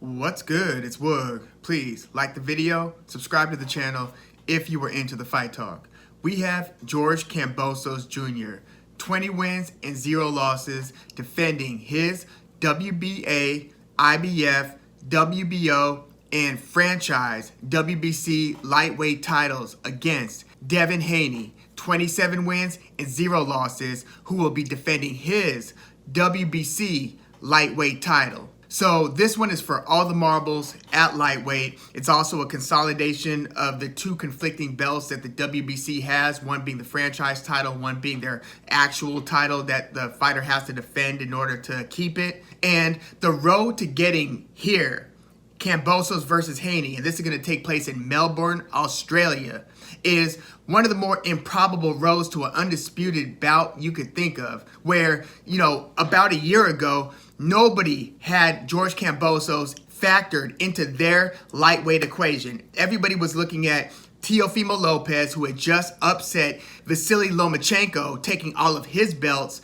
What's good? It's Woog. Please like the video, subscribe to the channel if you were into the fight talk. We have George Kambosos Jr., 20 wins and 0 losses, defending his WBA, IBF, WBO, and franchise WBC lightweight titles against Devin Haney, 27 wins and 0 losses, who will be defending his WBC lightweight title. So this one is for all the marbles at lightweight. It's also a consolidation of the two conflicting belts that the WBC has, one being the franchise title, one being their actual title that the fighter has to defend in order to keep it. And the road to getting here, Kambosos versus Haney, and this is going to take place in Melbourne, Australia, is one of the more improbable roads to an undisputed bout you could think of, where, about a year ago, nobody had George Kambosos factored into their lightweight equation. Everybody was looking at Teofimo Lopez, who had just upset Vasiliy Lomachenko, taking all of his belts.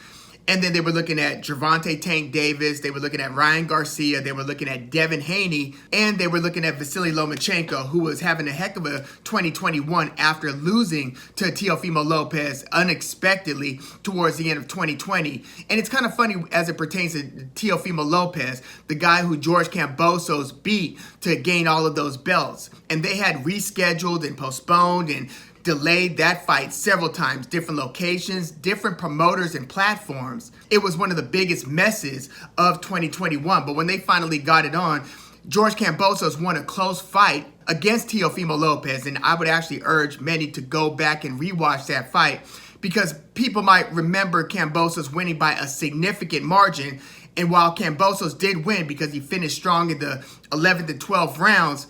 And then they were looking at Gervonta Tank Davis, they were looking at Ryan Garcia, they were looking at Devin Haney, and they were looking at Vasiliy Lomachenko, who was having a heck of a 2021 after losing to Teofimo Lopez unexpectedly towards the end of 2020. And it's kind of funny as it pertains to Teofimo Lopez, the guy who George Kambosos beat to gain all of those belts. And they had rescheduled and postponed and delayed that fight several times, different locations, different promoters and platforms. It was one of the biggest messes of 2021. But when they finally got it on, George Kambosos won a close fight against Teofimo Lopez. And I would actually urge many to go back and rewatch that fight, because people might remember Kambosos winning by a significant margin. And while Kambosos did win because he finished strong in the 11th and 12th rounds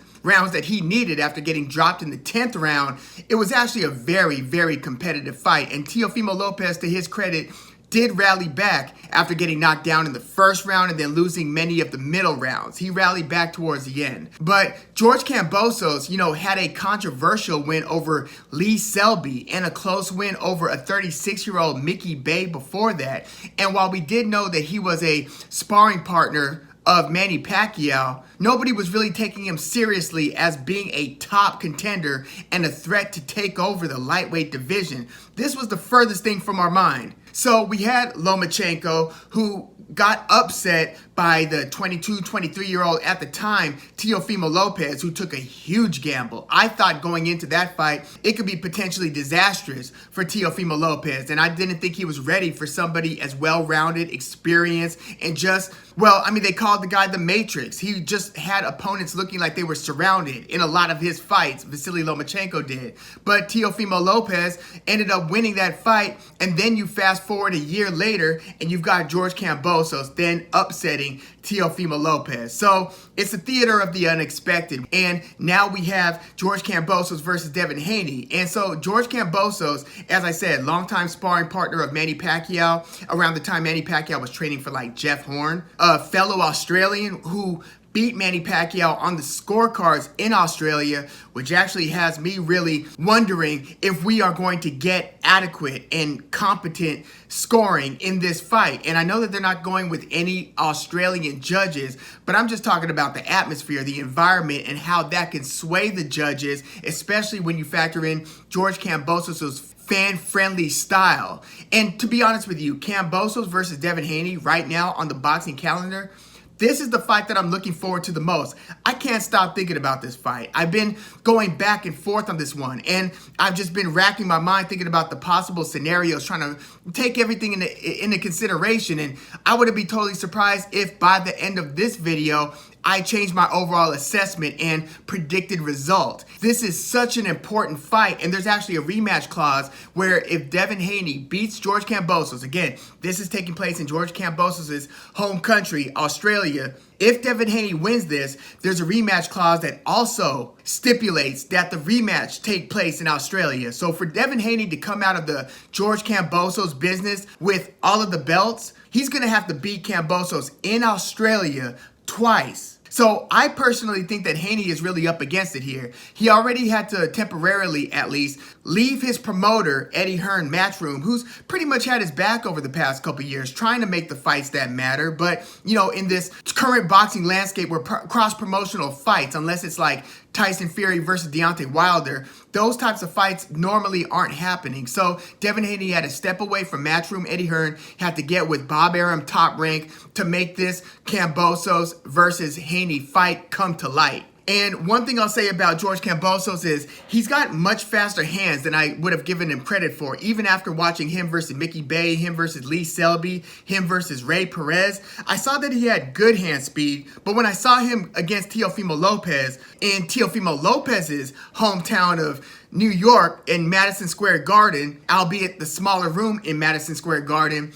that he needed after getting dropped in the 10th round, it was actually a very, very competitive fight. And Teofimo Lopez, to his credit, did rally back after getting knocked down in the first round and then losing many of the middle rounds. He rallied back towards the end. But George Kambosos, had a controversial win over Lee Selby and a close win over a 36-year-old Mickey Bay before that. And while we did know that he was a sparring partner of Manny Pacquiao, nobody was really taking him seriously as being a top contender and a threat to take over the lightweight division. This was the furthest thing from our mind. So we had Lomachenko, who got upset by the 22, 23-year-old at the time, Teofimo Lopez, who took a huge gamble. I thought going into that fight, it could be potentially disastrous for Teofimo Lopez, and I didn't think he was ready for somebody as well-rounded, experienced, and they called the guy the Matrix. He just had opponents looking like they were surrounded in a lot of his fights. Vasiliy Lomachenko did. But Teofimo Lopez ended up winning that fight, and then you fast forward a year later, and you've got George Kambosos then upsetting Teofimo Lopez. So it's a theater of the unexpected. And now we have George Kambosos versus Devin Haney. And so George Kambosos, as I said, longtime sparring partner of Manny Pacquiao, around the time Manny Pacquiao was training for Jeff Horn, a fellow Australian who beat Manny Pacquiao on the scorecards in Australia, which actually has me really wondering if we are going to get adequate and competent scoring in this fight. And I know that they're not going with any Australian judges, but I'm just talking about the atmosphere, the environment, and how that can sway the judges, especially when you factor in George Kambosos' fan-friendly style. And to be honest with you, Kambosos versus Devin Haney right now on the boxing calendar, this is the fight that I'm looking forward to the most. I can't stop thinking about this fight. I've been going back and forth on this one, and I've just been racking my mind thinking about the possible scenarios, trying to take everything into consideration. And I wouldn't be totally surprised if by the end of this video, I changed my overall assessment and predicted result. This is such an important fight, and there's actually a rematch clause where if Devin Haney beats George Kambosos, again, this is taking place in George Kambosos' home country, Australia. If Devin Haney wins this, there's a rematch clause that also stipulates that the rematch take place in Australia. So for Devin Haney to come out of the George Kambosos business with all of the belts, he's going to have to beat Kambosos in Australia twice. So I personally think that Haney is really up against it here. He already had to temporarily, at least, leave his promoter, Eddie Hearn Matchroom, who's pretty much had his back over the past couple years, trying to make the fights that matter. But, you know, in this current boxing landscape where cross-promotional fights, unless it's like Tyson Fury versus Deontay Wilder, those types of fights normally aren't happening. So Devin Haney had to step away from Matchroom. Eddie Hearn had to get with Bob Arum, Top Rank, to make this Kambosos versus Haney fight come to light. And one thing I'll say about George Kambosos is he's got much faster hands than I would have given him credit for, even after watching him versus Mickey Bay, him versus Lee Selby, him versus Ray Perez. I saw that he had good hand speed, but when I saw him against Teofimo Lopez in Teofimo Lopez's hometown of New York in Madison Square Garden, albeit the smaller room in Madison Square Garden,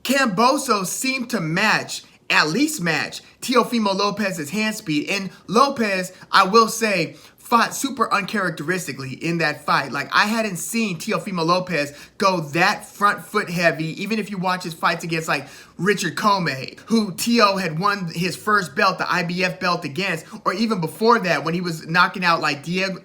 Kambosos seemed to at least match Teofimo Lopez's hand speed. And Lopez, I will say, fought super uncharacteristically in that fight. Like, I hadn't seen Teofimo Lopez go that front foot heavy, even if you watch his fights against like Richard Comey, who Teo had won his first belt, the IBF belt against, or even before that when he was knocking out like Diego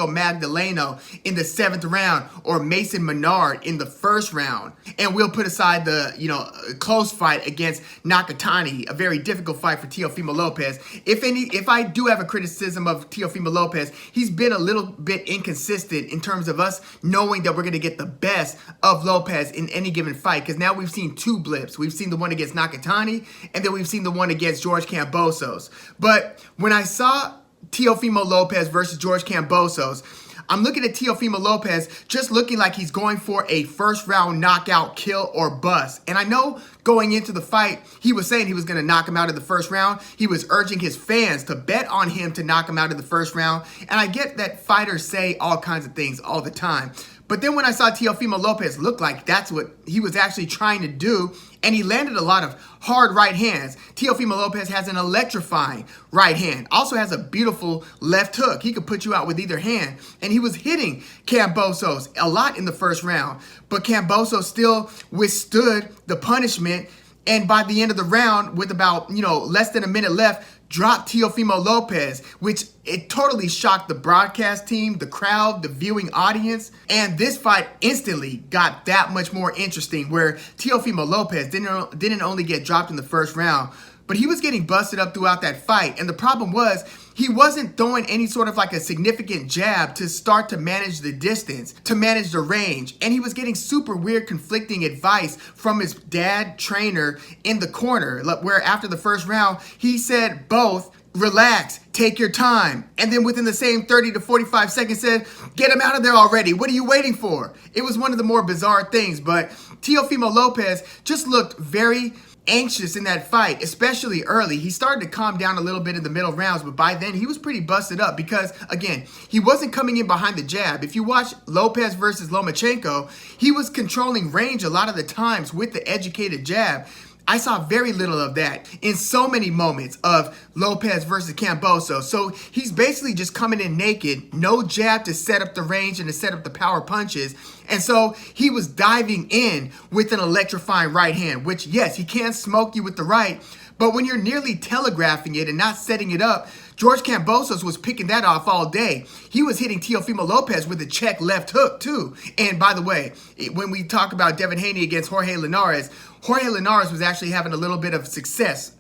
Magdaleno in the 7th round, or Mason Menard in the 1st round. And we'll put aside the, close fight against Nakatani, a very difficult fight for Teofimo Lopez. If I do have a criticism of Teofimo Lopez, he's been a little bit inconsistent in terms of us knowing that we're going to get the best of Lopez in any given fight, because now we've seen 2 blips. We've seen the one against Nakatani, and then we've seen the one against George Kambosos. But when I saw Teofimo Lopez versus George Kambosos, I'm looking at Teofimo Lopez just looking like he's going for a 1st round knockout, kill or bust. And I know going into the fight, he was saying he was going to knock him out in the 1st round. He was urging his fans to bet on him to knock him out in the 1st round. And I get that fighters say all kinds of things all the time. But then when I saw Teofimo Lopez look like that's what he was actually trying to do, and he landed a lot of hard right hands. Teofimo Lopez has an electrifying right hand. Also has a beautiful left hook. He could put you out with either hand. And he was hitting Kambosos a lot in the 1st round. But Kambosos still withstood the punishment. And by the end of the round, with about, less than a minute left, dropped Teofimo Lopez, which it totally shocked the broadcast team, the crowd, the viewing audience. And this fight instantly got that much more interesting, where Teofimo Lopez didn't only get dropped in the 1st round, but he was getting busted up throughout that fight. And the problem was, he wasn't throwing any sort of like a significant jab to start to manage the distance, to manage the range. And he was getting super weird conflicting advice from his dad trainer in the corner, where after the 1st round, he said both, relax, take your time. And then within the same 30 to 45 seconds said, get him out of there already. What are you waiting for? It was one of the more bizarre things, but Teofimo Lopez just looked very anxious in that fight, especially early. He started to calm down a little bit in the middle rounds, but by then he was pretty busted up because, again, he wasn't coming in behind the jab. If you watch Lopez versus Lomachenko, he was controlling range a lot of the times with the educated jab. I saw very little of that in so many moments of Lopez versus Kambosos. So he's basically just coming in naked, no jab to set up the range and to set up the power punches. And so he was diving in with an electrifying right hand, which, yes, he can smoke you with the right, but when you're nearly telegraphing it and not setting it up, George Kambosos was picking that off all day. He was hitting Teofimo Lopez with a check left hook, too. And by the way, when we talk about Devin Haney against Jorge Linares was actually having a little bit of success,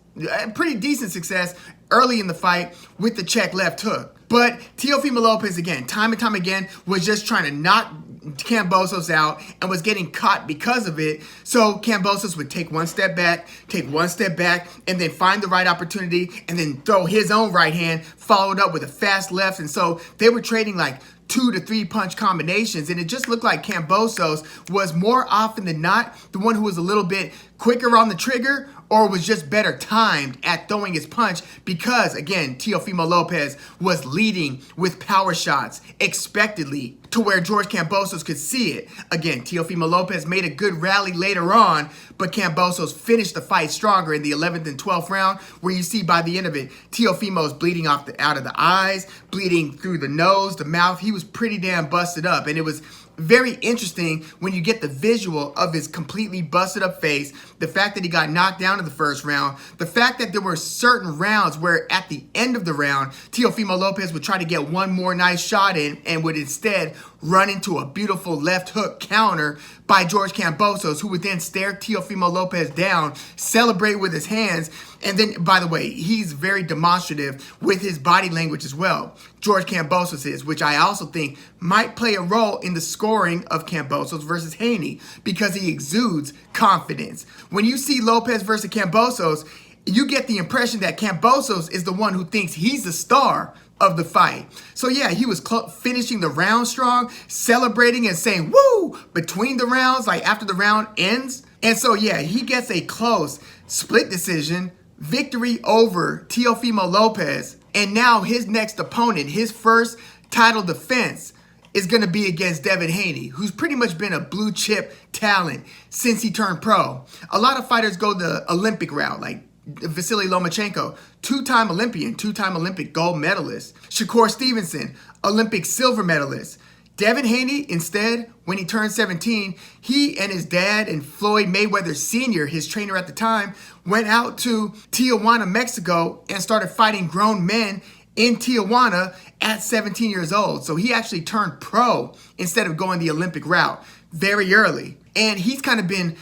pretty decent success early in the fight with the check left hook. But Teofimo Lopez, again, time and time again, was just trying to knock Kambosos out and was getting caught because of it. So Kambosos would take one step back, and then find the right opportunity, and then throw his own right hand, followed up with a fast left. And so they were trading like 2 to 3 punch combinations, and it just looked like Kambosos was more often than not the one who was a little bit quicker on the trigger, or was just better timed at throwing his punch because, again, Teofimo Lopez was leading with power shots expectedly to where George Kambosos could see it. Again, Teofimo Lopez made a good rally later on, but Kambosos finished the fight stronger in the 11th and 12th round, where you see by the end of it, Teofimo's bleeding out of the eyes, bleeding through the nose, the mouth. He was pretty damn busted up, and it was very interesting when you get the visual of his completely busted up face, the fact that he got knocked down in the first round, the fact that there were certain rounds where at the end of the round, Teofimo Lopez would try to get one more nice shot in and would instead run into a beautiful left hook counter by George Kambosos, who would then stare Teofimo Lopez down, celebrate with his hands, and then, by the way, he's very demonstrative with his body language as well. George Kambosos is, which I also think might play a role in the scoring of Kambosos versus Haney because he exudes confidence. When you see Lopez versus Kambosos, you get the impression that Kambosos is the one who thinks he's the star of the fight. So yeah, he was finishing the round strong, celebrating and saying woo between the rounds, like after the round ends. And so yeah, he gets a close split decision victory over Teofimo Lopez. And now his next opponent, his first title defense, is going to be against Devin Haney, who's pretty much been a blue chip talent since he turned pro. A lot of fighters go the Olympic route, like Vasiliy Lomachenko, two-time Olympian, two-time Olympic gold medalist. Shakur Stevenson, Olympic silver medalist. Devin Haney, instead, when he turned 17, he and his dad and Floyd Mayweather Sr., his trainer at the time, went out to Tijuana, Mexico, and started fighting grown men in Tijuana at 17 years old. So he actually turned pro instead of going the Olympic route very early. And he's kind of been,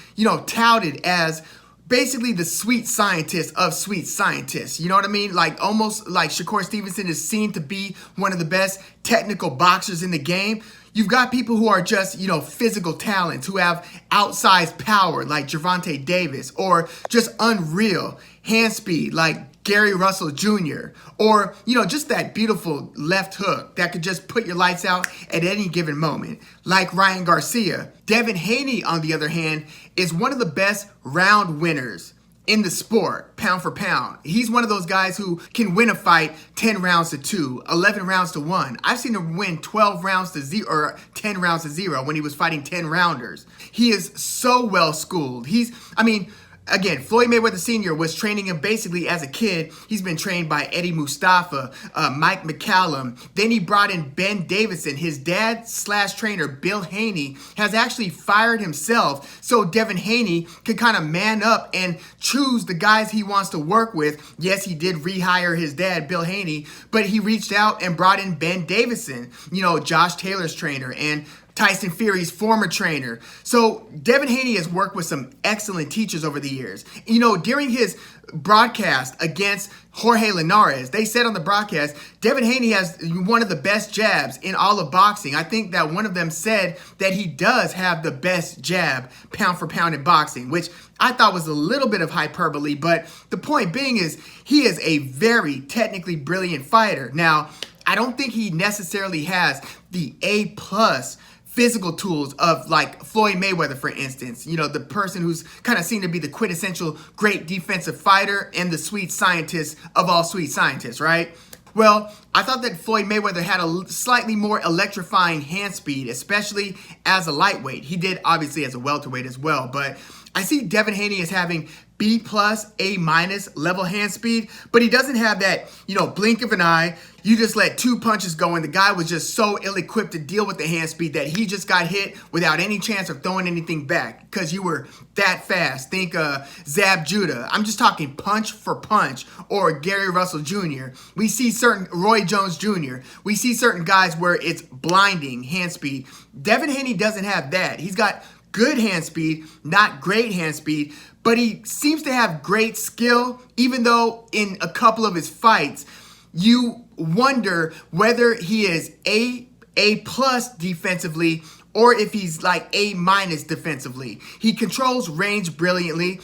touted as basically the sweet scientist of sweet scientists. You know what I mean? Like almost like Shakur Stevenson is seen to be one of the best technical boxers in the game. You've got people who are just, physical talents, who have outsized power like Gervonta Davis, or just unreal hand speed like Gary Russell Jr., or, just that beautiful left hook that could just put your lights out at any given moment, like Ryan Garcia. Devin Haney, on the other hand, is one of the best round winners in the sport, pound for pound. He's one of those guys who can win a fight 10 rounds to 2, 11 rounds to 1. I've seen him win 12 rounds to 0, or 10 rounds to 0 when he was fighting 10 rounders. He is so well schooled. Again, Floyd Mayweather Sr. was training him basically as a kid. He's been trained by Eddie Mustafa, Mike McCallum. Then he brought in Ben Davison. His dad/trainer, Bill Haney, has actually fired himself so Devin Haney could kind of man up and choose the guys he wants to work with. Yes, he did rehire his dad, Bill Haney, but he reached out and brought in Ben Davison, Josh Taylor's trainer, and Tyson Fury's former trainer. So Devin Haney has worked with some excellent teachers over the years. During his broadcast against Jorge Linares, they said on the broadcast, Devin Haney has one of the best jabs in all of boxing. I think that one of them said that he does have the best jab pound for pound in boxing, which I thought was a little bit of hyperbole, but the point being is he is a very technically brilliant fighter. Now, I don't think he necessarily has the A+ physical tools of like Floyd Mayweather, for instance, the person who's kind of seen to be the quintessential great defensive fighter and the sweet scientist of all sweet scientists, right? Well, I thought that Floyd Mayweather had a slightly more electrifying hand speed, especially as a lightweight. He did obviously as a welterweight as well, but I see Devin Haney as having B+, A- level hand speed, but he doesn't have that, blink of an eye. You just let 2 punches go, and the guy was just so ill-equipped to deal with the hand speed that he just got hit without any chance of throwing anything back because you were that fast. Think Zab Judah. I'm just talking punch for punch, or Gary Russell Jr. We see certain Roy Jones Jr. We see certain guys where it's blinding hand speed. Devin Haney doesn't have that. He's got good hand speed, not great hand speed, but he seems to have great skill, even though in a couple of his fights, you wonder whether he is A+ defensively or if he's like A- defensively. He controls range brilliantly.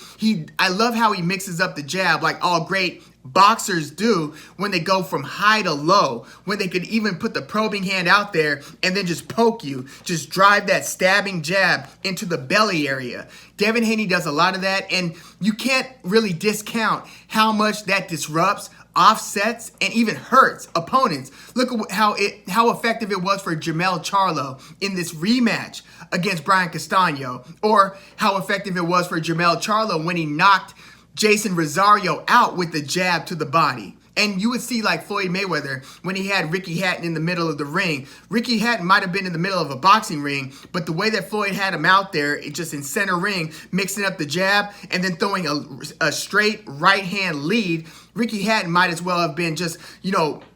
I love how he mixes up the jab like all great boxers do when they go from high to low, when they could even put the probing hand out there and then just poke you, just drive that stabbing jab into the belly area. Devin Haney does a lot of that, and you can't really discount how much that disrupts, offsets, and even hurts opponents. Look at how effective it was for Jermell Charlo in this rematch against Brian Castano, or how effective it was for Jermell Charlo when he knocked Jason Rosario out with the jab to the body. And you would see like Floyd Mayweather when he had Ricky Hatton in the middle of the ring. Ricky Hatton might have been in the middle of a boxing ring, but the way that Floyd had him out there, it just in center ring, mixing up the jab and then throwing a straight right hand lead, Ricky Hatton might as well have been just,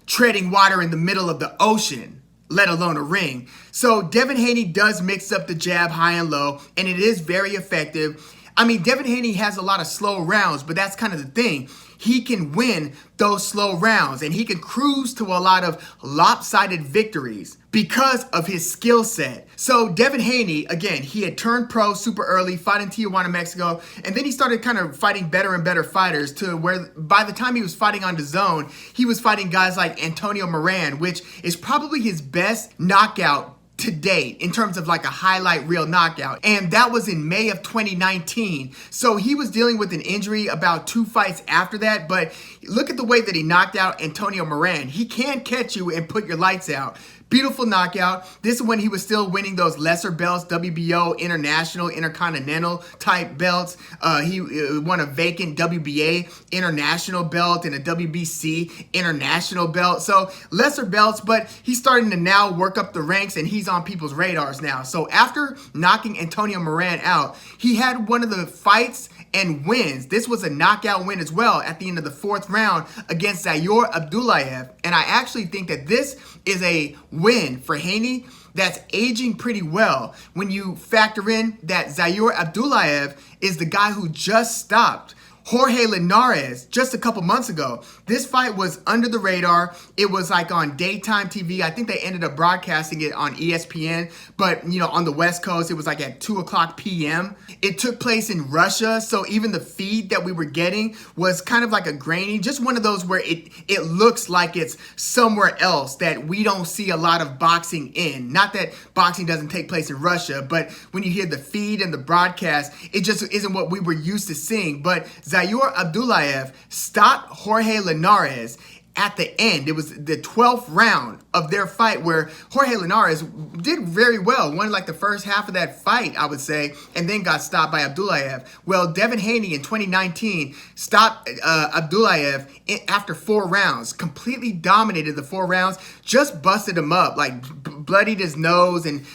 treading water in the middle of the ocean, let alone a ring. So Devin Haney does mix up the jab high and low, and it is very effective. I mean, Devin Haney has a lot of slow rounds, but that's kind of the thing. He can win those slow rounds, and he can cruise to a lot of lopsided victories because of his skill set. So Devin Haney, again, he had turned pro super early, fought in Tijuana, Mexico, and then he started kind of fighting better and better fighters to where by the time he was fighting on DAZN, he was fighting guys like Antonio Moran, which is probably his best knockout to date in terms of like a highlight reel knockout, and that was in May of 2019. So he was dealing with an injury about 2 fights after that, but look at the way that he knocked out Antonio Moran. He can catch you and put your lights out. Beautiful knockout. This is when he was still winning those lesser belts, WBO, international, intercontinental type belts. He won a vacant WBA international belt and a WBC international belt. So lesser belts, but he's starting to now work up the ranks and he's on people's radars now. So after knocking Antonio Moran out, he had one of the fights and wins. This was a knockout win as well at the end of the 4th round against Zayor Abdullayev. And I actually think that this is a win for Haney that's aging pretty well when you factor in that Zayor Abdullayev is the guy who just stopped Jorge Linares just a couple months ago. This fight was under the radar. It was like on daytime TV. I think they ended up broadcasting it on ESPN, but on the West Coast, it was like at 2:00 p.m. It took place in Russia, so even the feed that we were getting was kind of like a grainy, just one of those where it looks like it's somewhere else that we don't see a lot of boxing in. Not that boxing doesn't take place in Russia, but when you hear the feed and the broadcast, it just isn't what we were used to seeing. But Zayor Abdullayev stopped Jorge Linares at the end. It was the 12th round of their fight where Jorge Linares did very well, won like the first half of that fight, I would say, and then got stopped by Abdullayev. Well, Devin Haney in 2019 stopped Abdullayev after 4 rounds, completely dominated the 4 rounds, just busted him up, like bloodied his nose, and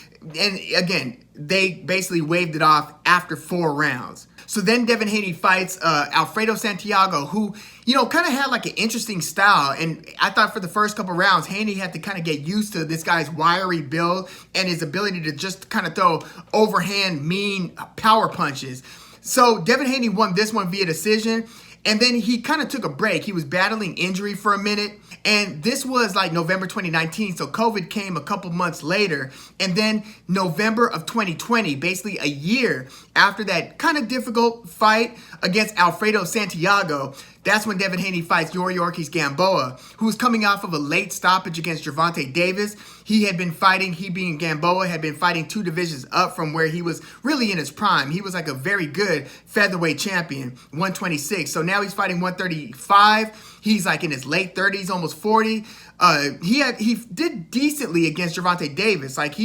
again, they basically waved it off after 4 rounds. So then Devin Haney fights Alfredo Santiago, who, kind of had like an interesting style. And I thought for the first couple rounds, Haney had to kind of get used to this guy's wiry build and his ability to just kind of throw overhand, mean power punches. So Devin Haney won this one via decision. And then he kind of took a break. He was battling injury for a minute. And this was like November 2019. So COVID came a couple months later. And then November of 2020, basically a year after that kind of difficult fight against Alfredo Santiago, that's when Devin Haney fights Yuriorkis Gamboa, who was coming off of a late stoppage against Gervonta Davis. He being Gamboa, had been fighting 2 divisions up from where he was really in his prime. He was like a very good featherweight champion, 126. So now he's fighting 135. He's like in his late 30s, almost 40. He did decently against Gervonta Davis. Like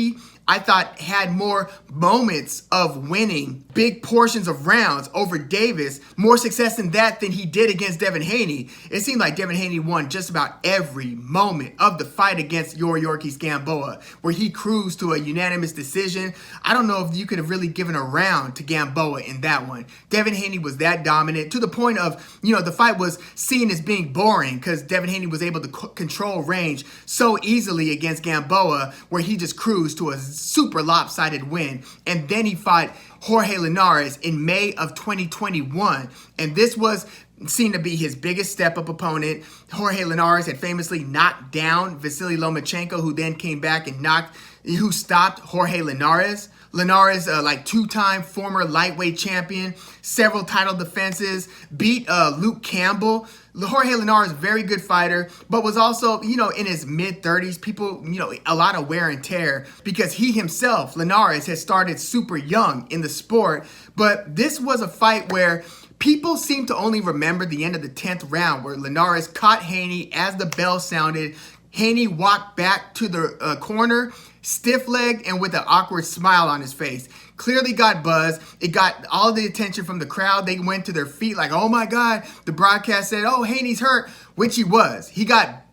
I thought had more moments of winning big portions of rounds over Davis, more success in that than he did against Devin Haney. It seemed like Devin Haney won just about every moment of the fight against Yuriorkis Gamboa, where he cruised to a unanimous decision. I don't know if you could have really given a round to Gamboa in that one. Devin Haney was that dominant to the point of, the fight was seen as being boring because Devin Haney was able to control range so easily against Gamboa, where he just cruised to a super lopsided win. And then he fought Jorge Linares in May of 2021. And this was seen to be his biggest step-up opponent. Jorge Linares had famously knocked down Vasiliy Lomachenko, who then came back and who stopped Jorge Linares. Linares, like 2-time former lightweight champion, several title defenses, beat Luke Campbell. Jorge Linares, very good fighter, but was also, in his mid-30s. People, a lot of wear and tear because he himself, Linares, has started super young in the sport. But this was a fight where people seem to only remember the end of the 10th round, where Linares caught Haney as the bell sounded. Haney walked back to the corner, stiff-legged and with an awkward smile on his face. clearly got buzz. It got all the attention from the crowd. They went to their feet like, oh my God. The broadcast said, oh, Haney's hurt, which he was. He got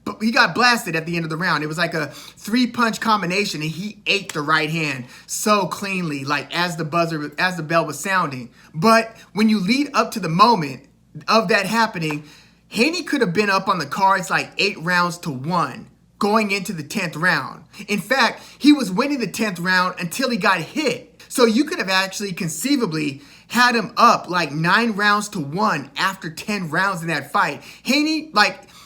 blasted at the end of the round. It was like a 3-punch combination, and he ate the right hand so cleanly, like as the bell was sounding. But when you lead up to the moment of that happening, Haney could have been up on the cards like 8 rounds to 1 going into the 10th round. In fact, he was winning the 10th round until he got hit. So you could have actually conceivably had him up like 9 rounds to 1 after 10 rounds in that fight. Haney,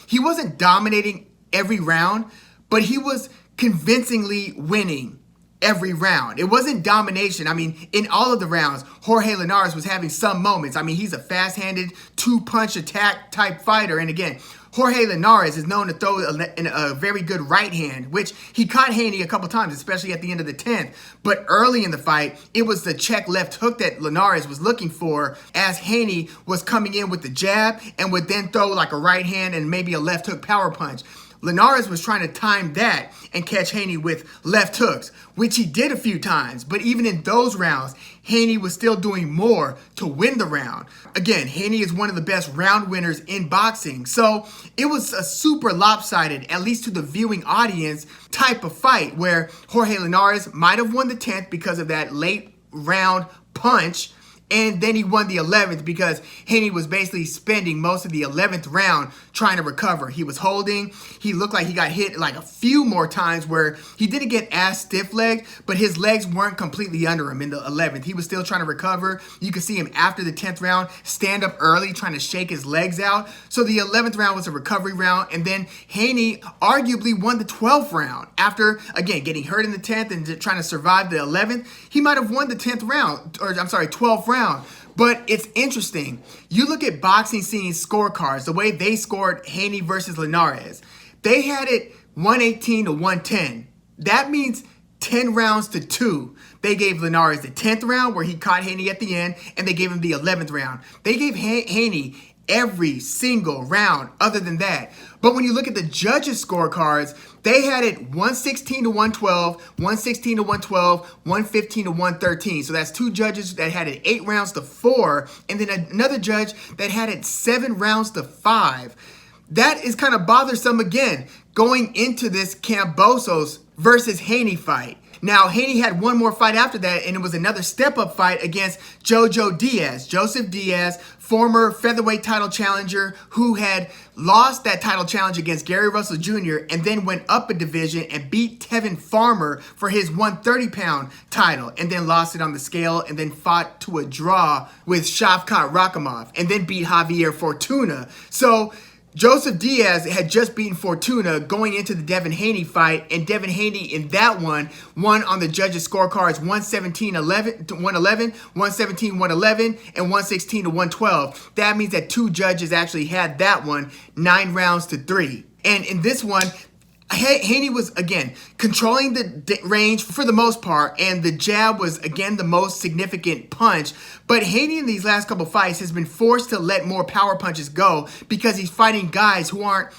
he wasn't dominating every round, but he was convincingly winning every round. It wasn't domination. I mean, in all of the rounds, Jorge Linares was having some moments. I mean, he's a fast-handed 2-punch attack type fighter. And again, Jorge Linares is known to throw a very good right hand, which he caught Haney a couple times, especially at the end of the 10th. But early in the fight, it was the check left hook that Linares was looking for, as Haney was coming in with the jab and would then throw like a right hand and maybe a left hook power punch. Linares was trying to time that and catch Haney with left hooks, which he did a few times. But even in those rounds, Haney was still doing more to win the round. Again, Haney is one of the best round winners in boxing. So it was a super lopsided, at least to the viewing audience, type of fight where Jorge Linares might have won the 10th because of that late round punch. And then he won the 11th because Haney was basically spending most of the 11th round trying to recover. He was holding. He looked like he got hit like a few more times where he didn't get as stiff-legged, but his legs weren't completely under him in the 11th. He was still trying to recover. You could see him after the 10th round stand up early trying to shake his legs out. So the 11th round was a recovery round. And then Haney arguably won the 12th round. After, again, getting hurt in the 10th and trying to survive the 11th, he might have won the 10th round, or I'm sorry, 12th round. But it's interesting. You look at boxing scene scorecards, the way they scored Haney versus Linares. They had it 118 to 110. That means 10 rounds to 2. They gave Linares the 10th round where he caught Haney at the end, and they gave him the 11th round. They gave Haney every single round other than that. But when you look at the judges' scorecards, they had it 116 to 112, 116 to 112, 115 to 113. So that's 2 judges that had it 8 rounds to 4, and then another judge that had it 7 rounds to 5. That is kind of bothersome again, going into this Kambosos versus Haney fight. Now, Haney had one more fight after that, and it was another step-up fight against Joseph Diaz, former featherweight title challenger who had lost that title challenge against Gary Russell Jr. and then went up a division and beat Tevin Farmer for his 130-pound title, and then lost it on the scale, and then fought to a draw with Shavkat Rakhimov, and then beat Javier Fortuna. So Joseph Diaz had just beaten Fortuna going into the Devin Haney fight, and Devin Haney in that one won on the judges' scorecards 117-11 to 111, 117-111, and 116 to 112. That means that 2 judges actually had that one 9 rounds to 3. And in this one, Haney was, again, controlling the range for the most part, and the jab was, again, the most significant punch. But Haney in these last couple fights has been forced to let more power punches go because he's fighting guys who aren't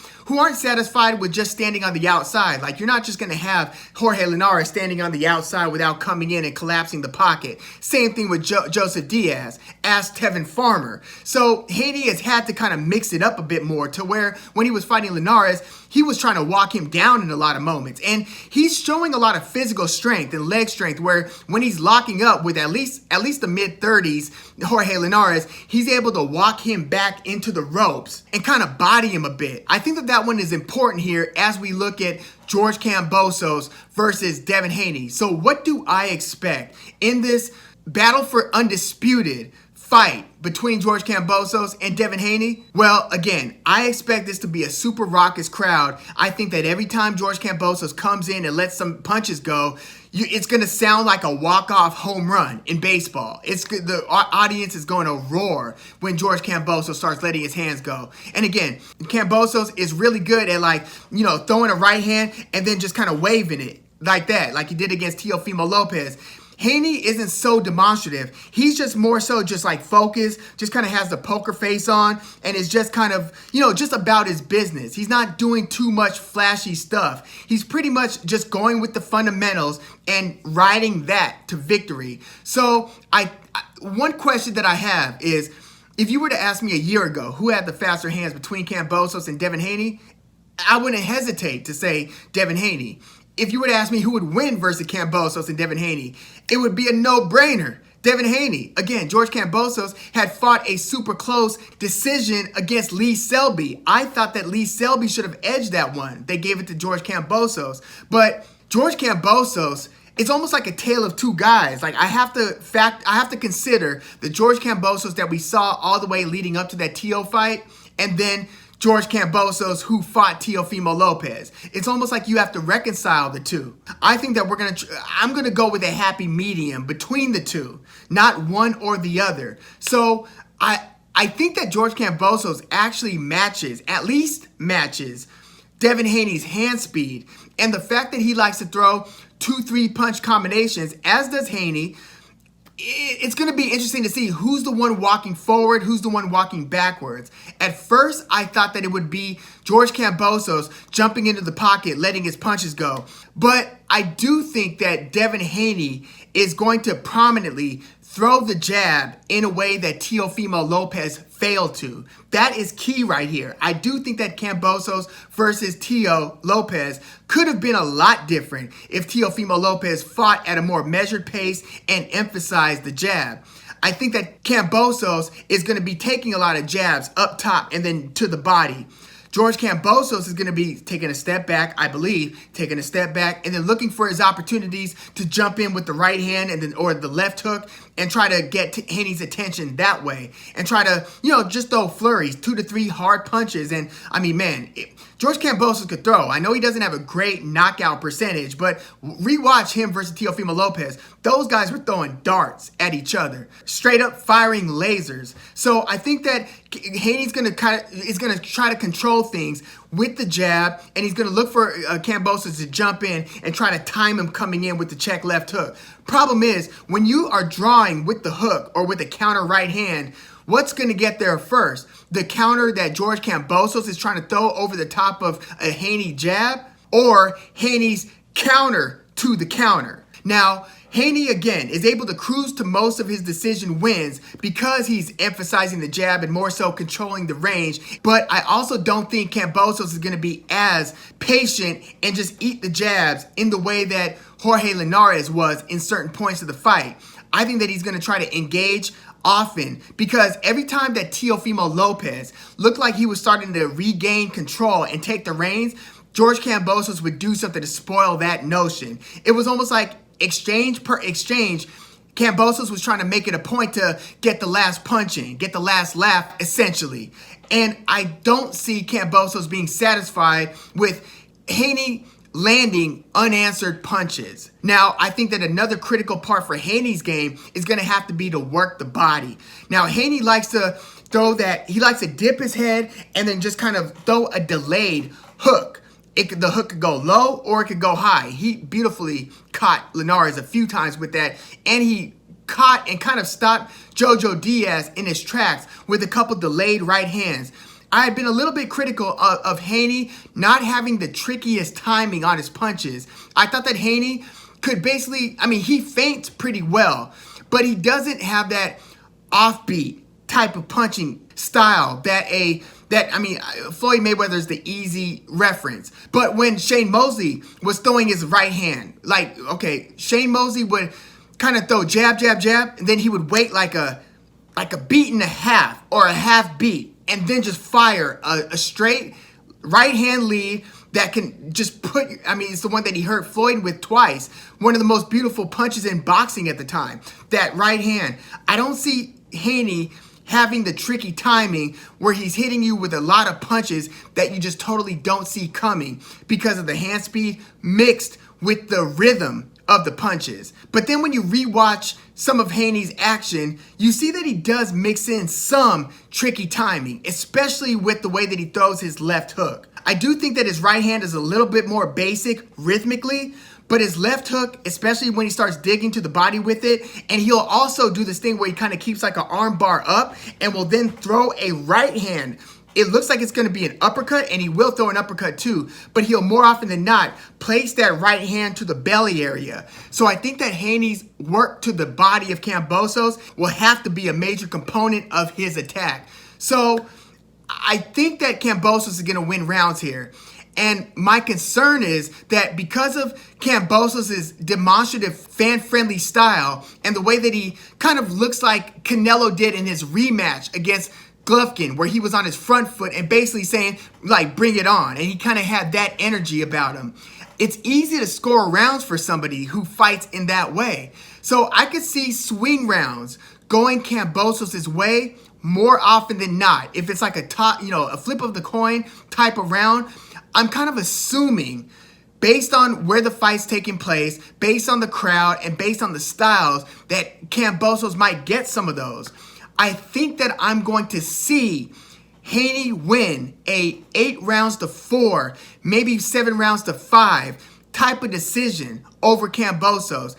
satisfied with just standing on the outside. Like, you're not just going to have Jorge Linares standing on the outside without coming in and collapsing the pocket. Same thing with Joseph Diaz. Ask Tevin Farmer. So Haney has had to kind of mix it up a bit more to where when he was fighting Linares, he was trying to walk him down in a lot of moments. And he's showing a lot of physical strength and leg strength where when he's locking up with at least the mid-30s, Jorge Linares, he's able to walk him back into the ropes and kind of body him a bit. I think that one is important here as we look at George Kambosos versus Devin Haney. So what do I expect in this battle for undisputed fight between George Kambosos and Devin Haney? Well, again, I expect this to be a super raucous crowd. I think that every time George Kambosos comes in and lets some punches go, it's going to sound like a walk-off home run in baseball. The audience is going to roar when George Kambosos starts letting his hands go. And again, Kambosos is really good at throwing a right hand and then just kind of waving it like that, like he did against Teofimo Lopez. Haney isn't so demonstrative. He's just more so just like focused, just kind of has the poker face on and is just kind of, just about his business. He's not doing too much flashy stuff. He's pretty much just going with the fundamentals and riding that to victory. So one question that I have is, if you were to ask me a year ago who had the faster hands between Kambosos and Devin Haney, I wouldn't hesitate to say Devin Haney. If you were to ask me who would win versus Kambosos and Devin Haney, it would be a no-brainer. Devin Haney. Again, George Kambosos had fought a super close decision against Lee Selby. I thought that Lee Selby should have edged that one. They gave it to George Kambosos. But George Kambosos, it's almost like a tale of two guys. Like I have to consider the George Kambosos that we saw all the way leading up to that Teo fight, and then George Kambosos who fought Teofimo Lopez. It's almost like you have to reconcile the two. I think that I'm gonna go with a happy medium between the two, not one or the other. So I think that George Kambosos actually at least matches Devin Haney's hand speed, and the fact that he likes to throw 2-3 punch combinations, as does Haney. It's going to be interesting to see who's the one walking forward, who's the one walking backwards. At first, I thought that it would be George Kambosos jumping into the pocket, letting his punches go. But I do think that Devin Haney is going to prominently throw the jab in a way that Teofimo Lopez failed to. That is key right here. I do think that Kambosos versus Teo Lopez could have been a lot different if Teofimo Lopez fought at a more measured pace and emphasized the jab. I think that Kambosos is going to be taking a lot of jabs up top and then to the body. George Kambosos is going to be taking a step back, I believe, taking a step back and then looking for his opportunities to jump in with the right hand or the left hook and try to get Haney's attention that way and try to, just throw flurries, 2 to 3 hard punches. And I mean, man, George Kambosos could throw. I know he doesn't have a great knockout percentage, but rewatch him versus Teofimo Lopez. Those guys were throwing darts at each other, straight up firing lasers. So I think that Haney's is going to try to control things with the jab, and he's going to look for Kambosos to jump in and try to time him coming in with the check left hook. Problem is, when you are drawing with the hook or with a counter right hand, what's going to get there first? The counter that George Kambosos is trying to throw over the top of a Haney jab, or Haney's counter to the counter? Now, Haney, again, is able to cruise to most of his decision wins because he's emphasizing the jab and more so controlling the range. But I also don't think Kambosos is going to be as patient and just eat the jabs in the way that Jorge Linares was in certain points of the fight. I think that he's going to try to engage often, because every time that Teofimo Lopez looked like he was starting to regain control and take the reins, George Kambosos would do something to spoil that notion. It was almost like exchange per exchange, Kambosos was trying to make it a point to get the last punch in, get the last laugh, essentially. And I don't see Kambosos being satisfied with Haney landing unanswered punches. Now, I think that another critical part for Haney's game is going to have to be to work the body. Now, Haney likes to he likes to dip his head and then just kind of throw a delayed hook. The hook could go low or it could go high. He beautifully caught Linares a few times with that, and he caught and kind of stopped Jojo Diaz in his tracks with a couple delayed right hands. I had been a little bit critical of Haney not having the trickiest timing on his punches. I thought that Haney could basically, he feints pretty well, but he doesn't have that offbeat type of punching style Floyd Mayweather's the easy reference. But when Shane Mosley was throwing his right hand, Shane Mosley would kind of throw jab, jab, jab, and then he would wait like a beat and a half or a half beat, and then just fire a straight right hand lead that can just it's the one that he hurt Floyd with twice. One of the most beautiful punches in boxing at the time, that right hand. I don't see Haney having the tricky timing where he's hitting you with a lot of punches that you just totally don't see coming because of the hand speed mixed with the rhythm of the punches. But then when you rewatch some of Haney's action, you see that he does mix in some tricky timing, especially with the way that he throws his left hook. I do think that his right hand is a little bit more basic rhythmically, but his left hook, especially when he starts digging to the body with it, and he'll also do this thing where he kind of keeps like an arm bar up and will then throw a right hand. It looks like it's going to be an uppercut, and he will throw an uppercut too, but he'll more often than not place that right hand to the belly area. So I think that Haney's work to the body of Kambosos will have to be a major component of his attack. So I think that Kambosos is going to win rounds here. And my concern is that because of Kambosos' demonstrative fan-friendly style and the way that he kind of looks like Canelo did in his rematch against Golovkin, where he was on his front foot and basically saying, like, bring it on. And he kind of had that energy about him. It's easy to score rounds for somebody who fights in that way. So I could see swing rounds going Kambosos' way more often than not. If it's like a flip of the coin type of round, I'm kind of assuming, based on where the fight's taking place, based on the crowd, and based on the styles, that Kambosos might get some of those. I think that I'm going to see Haney win a 8-4, maybe 7-5 type of decision over Kambosos.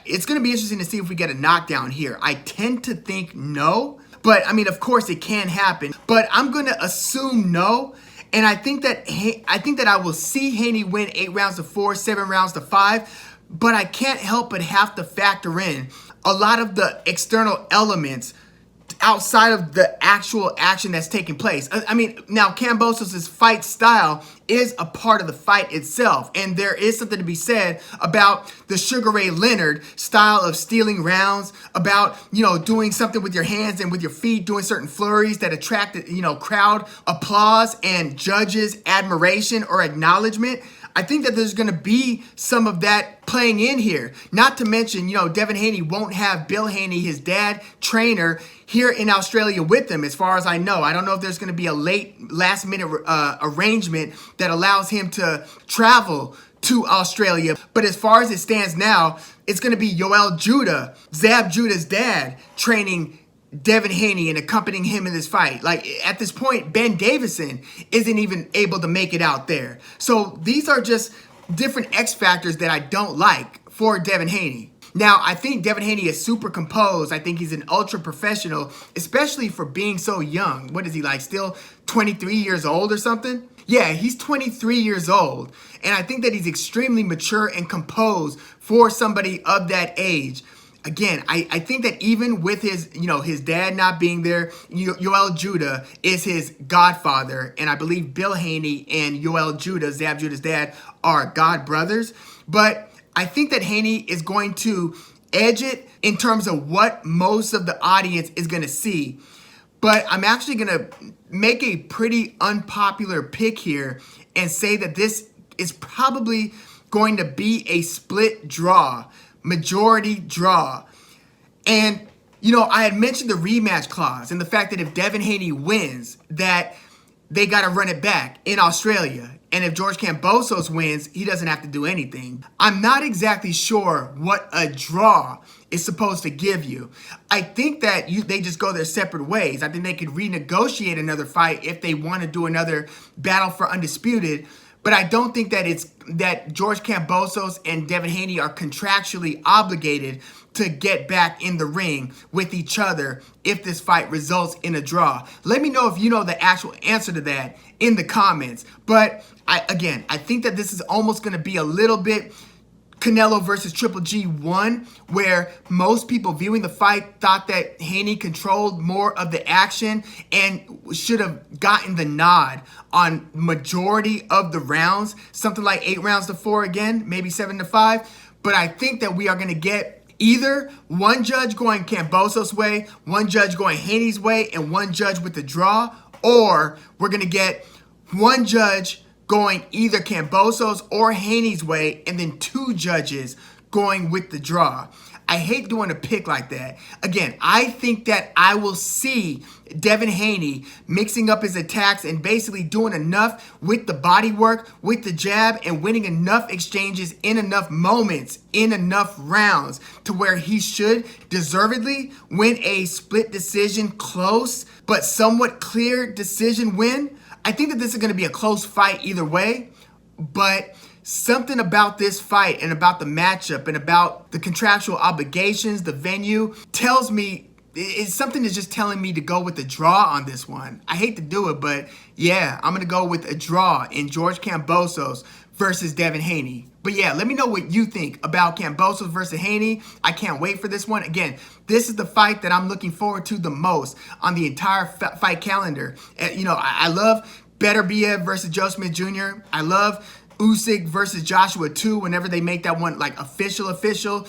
It's going to be interesting to see if we get a knockdown here. I tend to think no, but I mean, of course it can happen, but I'm going to assume no. And I think that I will see Haney win 8-4, 7-5, but I can't help but have to factor in a lot of the external elements outside of the actual action that's taking place. I mean, now Kambosos' fight style is a part of the fight itself, and there is something to be said about the Sugar Ray Leonard style of stealing rounds, about, doing something with your hands and with your feet, doing certain flurries that attract, crowd applause and judges' admiration or acknowledgement. I think that there's going to be some of that playing in here. Not to mention, Devin Haney won't have Bill Haney, his dad, trainer, here in Australia with him, as far as I know. I don't know if there's going to be a last-minute arrangement that allows him to travel to Australia. But as far as it stands now, it's going to be Yoel Judah, Zab Judah's dad, training Devin Haney and accompanying him in this fight. Like, at this point, Ben Davison isn't even able to make it out there. So these are just different X factors that I don't like for Devin Haney. Now, I think Devin Haney is super composed. I think he's an ultra professional, especially for being so young. What is he, like, still 23 years old or something? Yeah, he's 23 years old. And I think that he's extremely mature and composed for somebody of that age. Again, I think that even with his, his dad not being there, Yoel Judah is his godfather. And I believe Bill Haney and Yoel Judah, Zab Judah's dad, are god brothers. But I think that Haney is going to edge it in terms of what most of the audience is going to see. But I'm actually going to make a pretty unpopular pick here and say that this is probably going to be a split draw. Majority draw. And, I had mentioned the rematch clause and the fact that if Devin Haney wins, that they got to run it back in Australia. And if George Kambosos wins, he doesn't have to do anything. I'm not exactly sure what a draw is supposed to give you. I think that they just go their separate ways. I think they could renegotiate another fight if they want to do another battle for Undisputed. But I don't think that George Kambosos and Devin Haney are contractually obligated to get back in the ring with each other if this fight results in a draw. Let me know if you know the actual answer to that in the comments. But I think that this is almost going to be a little bit Canelo versus Triple G 1, where most people viewing the fight thought that Haney controlled more of the action and should have gotten the nod on majority of the rounds, something like 8-4 again, maybe 7-5. But I think that we are going to get either one judge going Kambosos' way, one judge going Haney's way, and one judge with the draw, or we're going to get one judge going either Kambosos or Haney's way, and then two judges going with the draw. I hate doing a pick like that. Again, I think that I will see Devin Haney mixing up his attacks and basically doing enough with the body work, with the jab, and winning enough exchanges in enough moments, in enough rounds, to where he should deservedly win a split decision, close but somewhat clear decision win. I think that this is going to be a close fight either way, but something about this fight and about the matchup and about the contractual obligations, the venue, tells me it's something that's just telling me to go with a draw on this one. I hate to do it, but yeah, I'm going to go with a draw in George Kambosos versus Devin Haney. But yeah, let me know what you think about Kambosos versus Haney. I can't wait for this one. Again, this is the fight that I'm looking forward to the most on the entire fight calendar. You know, I love Beterbiev versus Joe Smith Jr. I love Usyk versus Joshua 2 whenever they make that one like official.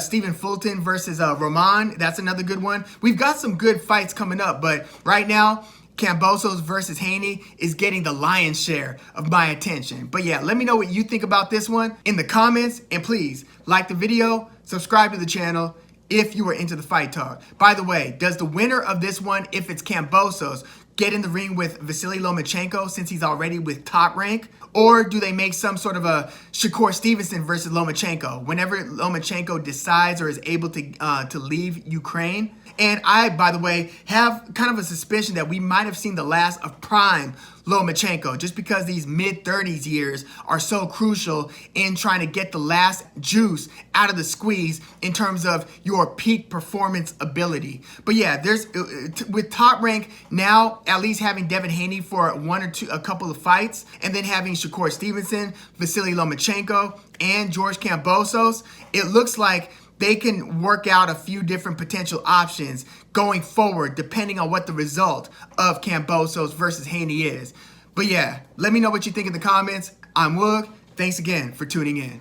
Stephen Fulton versus Roman. That's another good one. We've got some good fights coming up, but right now, Kambosos versus Haney is getting the lion's share of my attention. But yeah, let me know what you think about this one in the comments. And please, like the video, subscribe to the channel if you are into the fight talk. By the way, does the winner of this one, if it's Kambosos, get in the ring with Vasiliy Lomachenko since he's already with Top Rank? Or do they make some sort of a Shakur Stevenson versus Lomachenko whenever Lomachenko decides or is able to leave Ukraine? And I, by the way, have kind of a suspicion that we might have seen the last of prime Lomachenko just because these mid-30s years are so crucial in trying to get the last juice out of the squeeze in terms of your peak performance ability. But yeah, there's with Top Rank now at least having Devin Haney for a couple of fights, and then having Shakur Stevenson, Vasiliy Lomachenko, and George Kambosos, it looks like they can work out a few different potential options going forward depending on what the result of Kambosos versus Haney is. But yeah, let me know what you think in the comments. I'm Woog. Thanks again for tuning in.